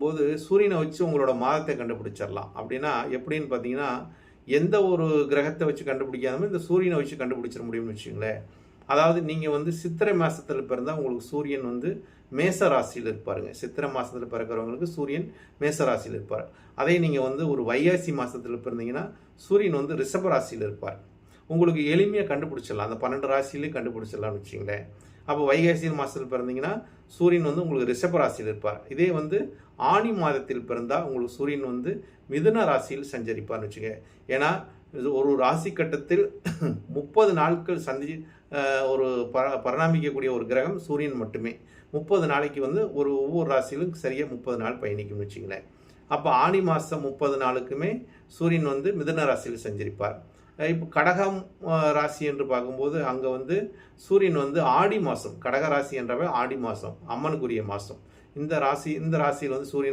போது சூரியனை வச்சு உங்களோட மாதத்தை கண்டுபிடிச்சிடலாம். அப்படின்னா எப்படின்னு பார்த்தீங்கன்னா, எந்த ஒரு கிரகத்தை வச்சு கண்டுபிடிக்காம இந்த சூரியனை வச்சு கண்டுபிடிச்சிட முடியும்னு வச்சுக்கங்களேன். அதாவது நீங்கள் வந்து சித்திரை மாதத்தில் பிறந்தால் உங்களுக்கு சூரியன் வந்து மேச ராசியில் இருப்பாருங்க. சித்திரை மாதத்தில் பிறக்கிறவங்களுக்கு சூரியன் மேச ராசியில் இருப்பார். அதே நீங்கள் வந்து ஒரு வைகாசி மாதத்தில் பிறந்தீங்கன்னா சூரியன் வந்து ரிஷப ராசியில் இருப்பார். உங்களுக்கு எளிமையாக கண்டுபிடிச்சிடலாம். அந்த 12 ராசியிலையும் கண்டுபிடிச்சிடலாம்னு வச்சுங்களேன். அப்போ வைகாசி மாதத்தில் பிறந்தீங்கன்னா சூரியன் வந்து உங்களுக்கு ரிஷப ராசியில் இருப்பார். இதே வந்து ஆனி மாதத்தில் பிறந்தால் உங்களுக்கு சூரியன் வந்து மிதுன ராசியில் சஞ்சரிப்பார்னு வச்சுங்க. ஏன்னா இது ஒரு ராசி கட்டத்தில் 30 நாட்கள் ஒரு பரிணாமிக்கக்கூடிய ஒரு கிரகம் சூரியன் மட்டுமே. 30 நாளைக்கு வந்து ஒவ்வொரு ராசியிலும் சரியாக 30 நாள் பயணிக்கும்னு வச்சுங்களேன். அப்போ ஆனி மாதம் 30 நாளுக்குமே சூரியன் வந்து மிதுன ராசியில் சஞ்சரிப்பார். இப்போ கடகம் ராசி என்று பார்க்கும்போது அங்கே வந்து சூரியன் வந்து ஆடி மாதம், கடக ராசி என்றவே ஆடி மாதம் அம்மனுக்குரிய மாதம். இந்த ராசியில் வந்து சூரியன்